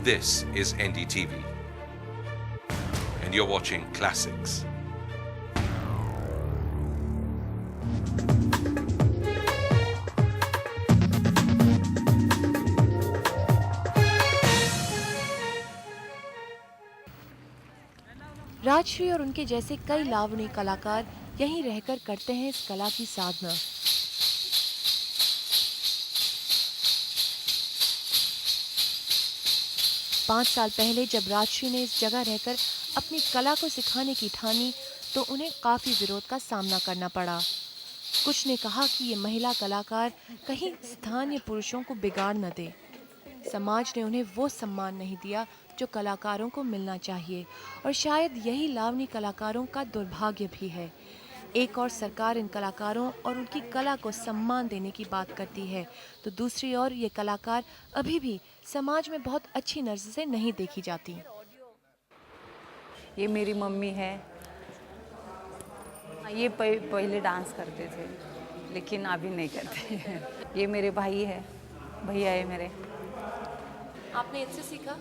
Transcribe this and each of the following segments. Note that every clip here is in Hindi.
This is NDTV, and you're watching Classics. Rajshree और उनके जैसे कई लावणी कलाकार यहीं रहकर करते हैं इस कला की साधना। पाँच साल पहले जब राजश्री ने इस जगह रहकर अपनी कला को सिखाने की ठानी तो उन्हें काफी विरोध का सामना करना पड़ा। कुछ ने कहा कि ये महिला कलाकार कहीं स्थानीय पुरुषों को बिगाड़ न दे। समाज ने उन्हें वो सम्मान नहीं दिया जो कलाकारों को मिलना चाहिए और शायद यही लावणी कलाकारों का दुर्भाग्य भी है। एक और सरकार इन कलाकारों और उनकी कला को सम्मान देने की बात करती है तो दूसरी ओर ये कलाकार अभी भी समाज में बहुत अच्छी नज़र से नहीं देखी जाती। ये मेरी मम्मी है। ये पहले डांस करते थे लेकिन अभी नहीं करते। ये मेरे भाई है, भैया है मेरे। आपने इनसे सीखा?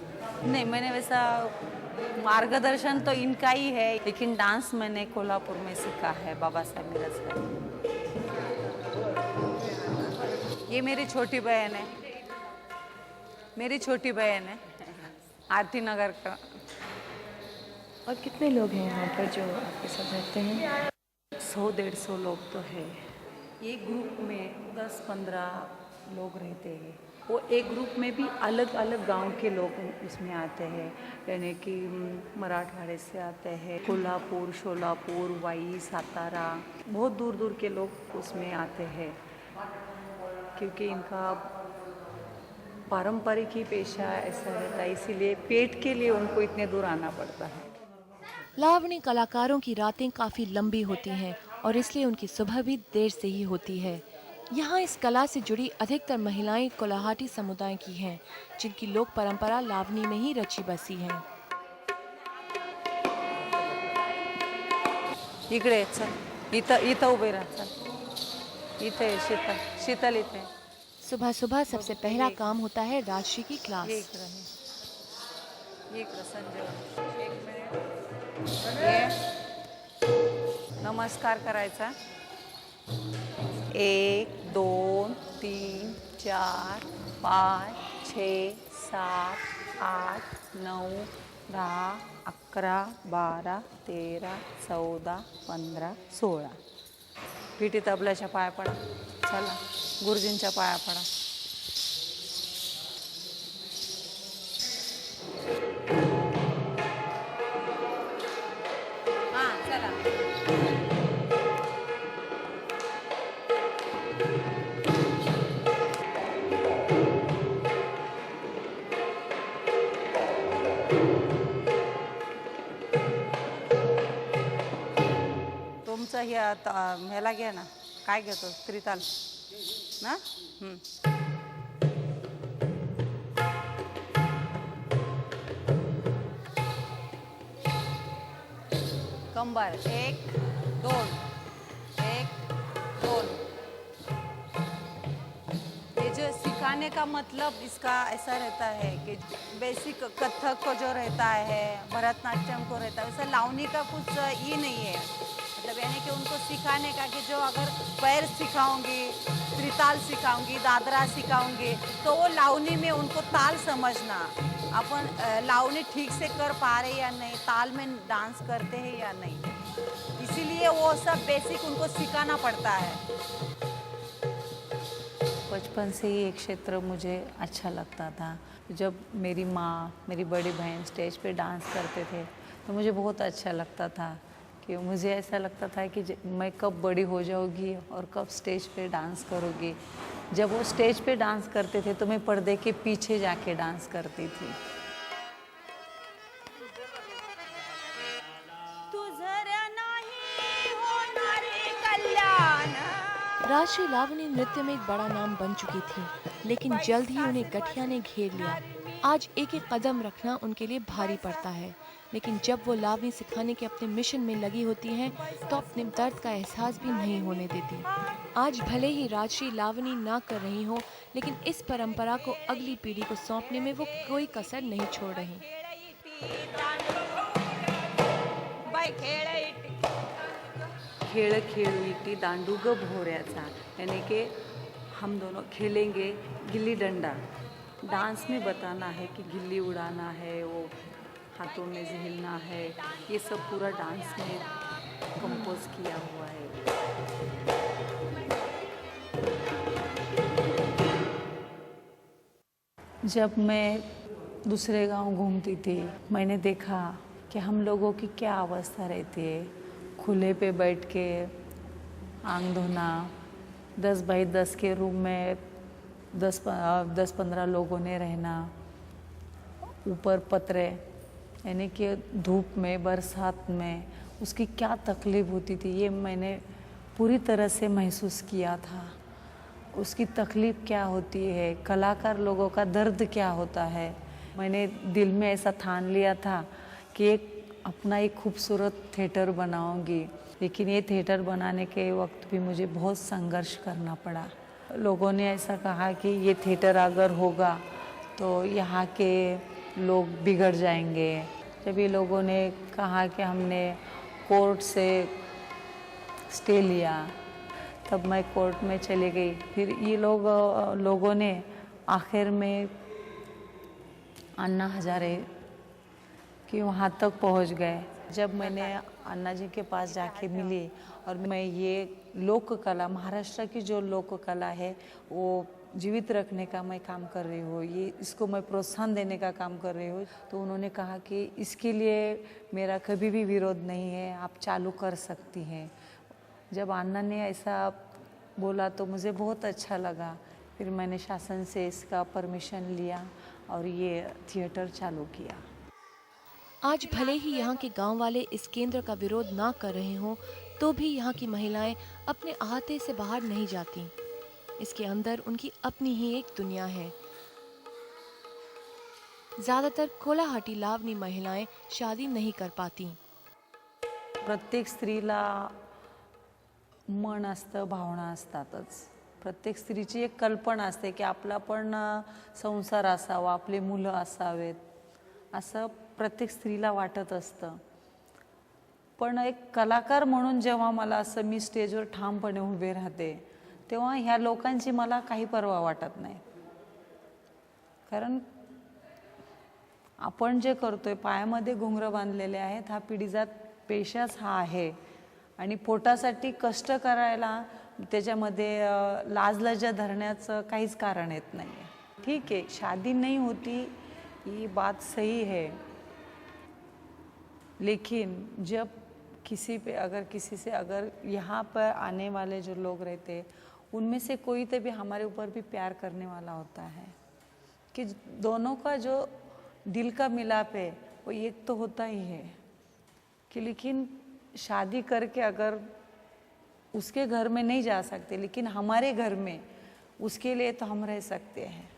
नहीं, मैंने वैसा मार्गदर्शन तो इनका ही है, लेकिन डांस मैंने कोल्हापुर में सीखा है, बाबा साहब मिरज से। ये मेरी छोटी बहन है, मेरी छोटी बहन है, आरती नगर का। और कितने लोग हैं यहाँ पर जो आपके साथ रहते हैं? 100-150 लोग तो है। एक ग्रुप में 10-15 लोग रहते हैं। वो एक ग्रुप में भी अलग अलग गांव के लोग उसमें आते हैं, यानी कि मराठवाड़े से आते हैं, कोल्हापुर, शोलापुर, वाई, सातारा, बहुत दूर दूर के लोग उसमें आते हैं, क्योंकि इनका पारंपरिक ही पेशा ऐसा रहता है, इसीलिए पेट के लिए उनको इतने दूर आना पड़ता है। लावणी कलाकारों की रातें काफी लंबी होती हैं और इसलिए उनकी सुबह भी देर से ही होती है। यहाँ इस कला से जुड़ी अधिकतर महिलाएं कोल्हाटी समुदाय की हैं, जिनकी लोक परंपरा लावणी में ही रची बसी है। इकडे चल, इथं उभे राहा, चल, इथे शीतल इथे। सुबह सुबह सबसे पहला काम होता है राजश्री की क्लास। नमस्कार करायचा। 1 2 3 4 5 6 7 8 9 10 11 12 13 14 15 16। पिठी तबल्याच्या पाया पडा, चला गुरुजींच्या पाया पडा। हां चला। तुमचं ह्याला घ्या ना, काय घेतो त्रिताल ना? कंबर 1 2 1 2। ये जो सिखाने का मतलब इसका ऐसा रहता है कि बेसिक कथक को जो रहता है, भरतनाट्यम को रहता है, वैसा लावनी का कुछ ही नहीं है। मतलब यानी कि उनको सिखाने का कि जो अगर पैर सिखाऊंगी, त्रिताल सिखाऊंगी, दादरा सिखाऊंगी, तो वो लावनी में उनको ताल समझना, अपन लावनी ठीक से कर पा रहे या नहीं, ताल में डांस करते हैं या नहीं, इसीलिए वो सब बेसिक उनको सिखाना पड़ता है। बचपन से ही एक क्षेत्र मुझे अच्छा लगता था। जब मेरी माँ, मेरी बड़ी बहन स्टेज पे डांस करते थे तो मुझे बहुत अच्छा लगता था, कि मुझे ऐसा लगता था कि मैं कब बड़ी हो जाऊँगी और कब स्टेज पे डांस करूँगी। जब वो स्टेज पे डांस करते थे तो मैं पर्दे के पीछे जाके डांस करती थी। राजश्री लावणी नृत्य में एक बड़ा नाम बन चुकी थी, लेकिन जल्द ही उन्हें गठिया ने घेर लिया। आज एक एक कदम रखना उनके लिए भारी पड़ता है, लेकिन जब वो लावनी सिखाने के अपने मिशन में लगी होती हैं तो अपने दर्द का एहसास भी नहीं होने देती। आज भले ही राजश्री लावनी ना कर रही हो, लेकिन इस परंपरा को अगली पीढ़ी को सौंपने में वो कोई कसर नहीं छोड़ रही। खेळ खेळू इटी दांडू ग भोऱ्याचा, यानी कि हम दोनों खेलेंगे गिल्ली डंडा। डांस में बताना है कि गिल्ली उड़ाना है, वो हाथों में झेलना है, ये सब पूरा डांस में कंपोज किया हुआ है। जब मैं दूसरे गांव घूमती थी, मैंने देखा कि हम लोगों की क्या अवस्था रहती है। खुले पे बैठ के आंग धोना, 10 बाई 10 के रूम में 10-15 लोगों ने रहना, ऊपर पतरे, यानी कि धूप में, बरसात में उसकी क्या तकलीफ़ होती थी ये मैंने पूरी तरह से महसूस किया था। उसकी तकलीफ़ क्या होती है, कलाकार लोगों का दर्द क्या होता है। मैंने दिल में ऐसा ठान लिया था कि अपना एक खूबसूरत थिएटर बनाऊंगी, लेकिन ये थिएटर बनाने के वक्त भी मुझे बहुत संघर्ष करना पड़ा। लोगों ने ऐसा कहा कि ये थिएटर अगर होगा तो यहाँ के लोग बिगड़ जाएंगे। जब ये लोगों ने कहा कि हमने कोर्ट से स्टे लिया, तब मैं कोर्ट में चली गई। फिर ये लोगों ने आखिर में अन्ना हजारे कि वहाँ तक पहुँच गए। जब मैंने अन्ना जी के पास जाके मिली और मैं ये लोक कला, महाराष्ट्र की जो लोक कला है वो जीवित रखने का मैं काम कर रही हूँ, ये इसको मैं प्रोत्साहन देने का काम कर रही हूँ, तो उन्होंने कहा कि इसके लिए मेरा कभी भी विरोध नहीं है, आप चालू कर सकती हैं। जब अन्ना ने ऐसा बोला तो मुझे बहुत अच्छा लगा। फिर मैंने शासन से इसका परमिशन लिया और ये थिएटर चालू किया। आज भले ही यहाँ के गांव वाले इस केंद्र का विरोध ना कर रहे हों, तो भी यहाँ की महिलाएं अपने अहाते से बाहर नहीं जाती। इसके अंदर उनकी अपनी ही एक दुनिया है। ज्यादातर कोलाहाटी लावनी महिलाएं शादी नहीं कर पाती। प्रत्येक स्त्रीला मन असतं, भावना असतातच। प्रत्येक स्त्रीची एक कल्पना असते की आपला पण संसार असावा, आपले मुलं असावेत, असं प्रत्येक स्त्रीला वाटत असतं। पण एक कलाकार म्हणून जेव्हा मला असं मी स्टेजवर ठामपणे उभे राहते, तेव्हा ह्या लोकांची मला काही पर्वा वाटत नाही। कारण आपण जे करतोय, पायामध्ये घुंगरं बांधलेले आहेत, हा पिढीजात पेशाच हा आहे आणि पोटासाठी कष्ट करायला त्याच्यामध्ये लाजलज्जा धरण्याचं काहीच कारण येत नाही। ठीक है, शादी नहीं होती ये बात सही है, लेकिन जब किसी से अगर यहाँ पर आने वाले जो लोग रहते उनमें से कोई तो भी हमारे ऊपर भी प्यार करने वाला होता है कि दोनों का जो दिल का मिलाप है वो एक तो होता ही है कि लेकिन शादी करके अगर उसके घर में नहीं जा सकते, लेकिन हमारे घर में उसके लिए तो हम रह सकते हैं।